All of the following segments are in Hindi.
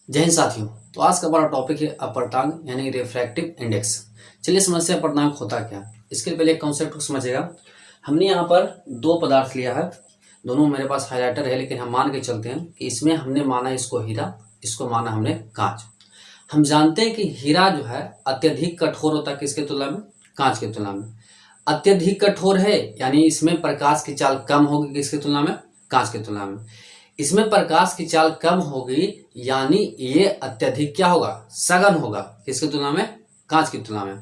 जय हिंद साथियों। तो आज का हमारा टॉपिक है अपर्तांक यानी रिफ्रैक्टिव इंडेक्स। चलिए समझते हैं अपर्तांक होता क्या। इसके पहले एक कॉन्सेप्ट को समझिएगा। हमने यहाँ पर दो पदार्थ लिया है, दोनों मेरे पास हाइलाइटर है, लेकिन हम मान के चलते हैं कि इसमें हमने माना इसको हीरा, इसको माना हमने कांच। हम जानते हैं कि हीरा जो है अत्यधिक कठोर होता है किसके तुलना में? कांच की तुलना में। अत्यधिक कठोर है यानी इसमें प्रकाश की चाल कम होगी किसकी तुलना में? कांच की तुलना में। इसमें प्रकाश की चाल कम होगी यानी ये अत्यधिक क्या होगा? सघन होगा किसकी तुलना में? कांच की तुलना में।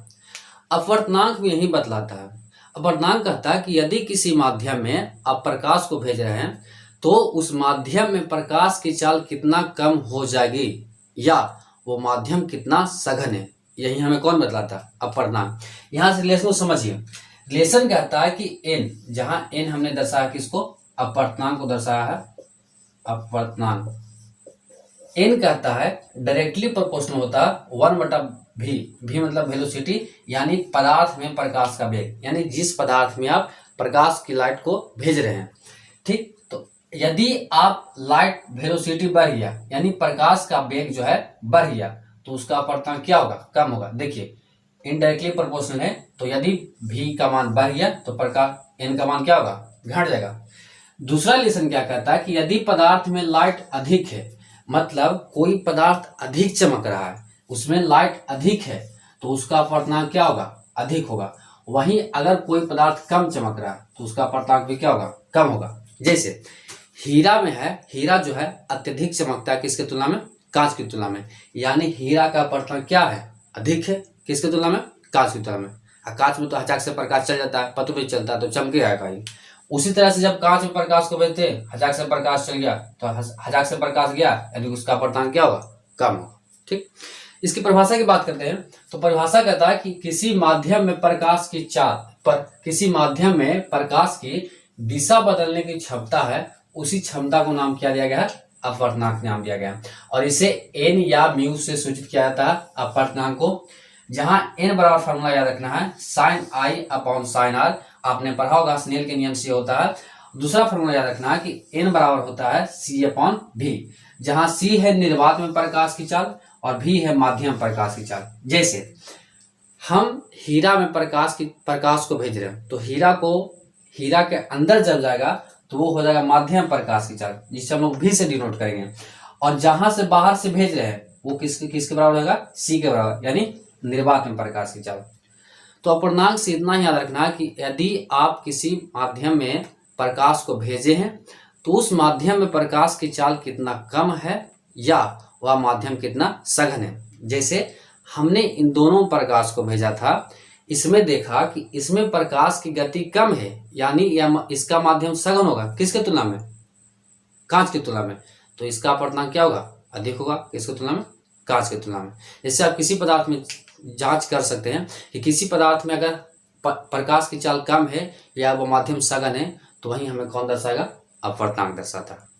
अपवर्तनांक भी यही बतलाता है। अपवर्तनांक कहता है कि यदि किसी माध्यम में आप प्रकाश को भेज रहे हैं तो उस माध्यम में प्रकाश की चाल कितना कम हो जाएगी या वो माध्यम कितना सघन है, यही हमें कौन बतलाता है? अपवर्तनांक। यहां से रिलेशन को समझिए। रिलेशन कहता है कि एन, जहां एन हमने दर्शाया किसको? अपवर्तनांक को दर्शाया है। अपवर्तनांक एन कहता है डायरेक्टली प्रोपोर्शनल होता है 1/v। v मतलब वेलोसिटी यानी पदार्थ में प्रकाश का वेग, यानी जिस पदार्थ में आप प्रकाश की लाइट को भेज रहे हैं। ठीक, तो यदि आप लाइट वेलोसिटी बढ़ गया यानी प्रकाश का वेग जो है बढ़ गया तो उसका अपवर्तनांक क्या होगा? कम होगा। देखिए इनडायरेक्टली प्रोपोर्शनल है तो यदि v का मान बढ़ गया तो प्रकाश n का मान क्या होगा? घट जाएगा। दूसरा रिलेशन क्या कहता है कि यदि पदार्थ में लाइट अधिक है, मतलब कोई पदार्थ अधिक चमक रहा है, उसमें लाइट अधिक है तो उसका अपवर्तनांक क्या होगा? अधिक होगा। वहीं अगर कोई पदार्थ कम चमक रहा है तो उसका अपवर्तनांक भी क्या होगा? कम होगा। जैसे हीरा में है, हीरा जो है अत्यधिक चमकता है किसके तुलना में? कांच की तुलना में, यानी हीरा का अपवर्तनांक क्या है? अधिक है किसके तुलना में? कांच की तुलना में। कांच में तो हजाक से प्रकाश चल जाता है, पता भी चलता है तो चमकेगा कहीं। उसी तरह से जब कांच में प्रकाश को भेजते हजाक से प्रकाश चल गया तो हजाक से प्रकाश गया यानी उसका अपवर्तनांक क्या होगा? कम होगा। ठीक, इसकी परिभाषा की बात करते हैं तो परिभाषा कहता है कि किसी माध्यम में प्रकाश की चाल पर किसी माध्यम में प्रकाश की दिशा बदलने की क्षमता है, उसी क्षमता को नाम क्या दिया गया है? अपवर्तनांक नाम दिया गया। और इसे एन या म्यू से सूचित किया जाता है अपवर्तनांक को, जहां एन बराबर फॉर्मूला याद रखना है sine I upon sine R. आपने पढ़ा होगा स्नेल के नियम से होता है। दूसरा फॉर्मूला याद रखना है कि एन बराबर होता है सी अपॉन भी, जहां सी है निर्वात में प्रकाश की चाल और भी है माध्यम प्रकाश की चाल। जैसे हम हीरा में प्रकाश को भेज रहे हैं तो हीरा के अंदर जब जाएगा तो वो हो जाएगा माध्यम प्रकाश की चाल, जिसे हम लोग भी से डिनोट करेंगे। और जहां से बाहर से भेज रहे हैं वो किसके बराबर होगा? सी के बराबर, यानी निर्वात में प्रकाश की चाल। तो अपवर्तनांक से इतना ही याद रखना है कि यदि आप किसी माध्यम में प्रकाश को भेजे हैं तो उस माध्यम में प्रकाश की चाल कितना कम है या वह माध्यम कितना सघन है। जैसे हमने इन दोनों प्रकाश को भेजा था, इसमें देखा कि इसमें प्रकाश की गति कम है यानी इसका माध्यम सघन होगा किसके तुलना में? कांच की तुलना में। तो इसका अपवर्तनांक क्या होगा? अधिक होगा किसकी तुलना में? कांच की तुलना में। जैसे आप किसी पदार्थ में जांच कर सकते हैं कि किसी पदार्थ में अगर प्रकाश की चाल कम है या वो माध्यम सघन है तो वहीं हमें कौन दर्शाएगा? अपवर्तनांक दर्शाता है।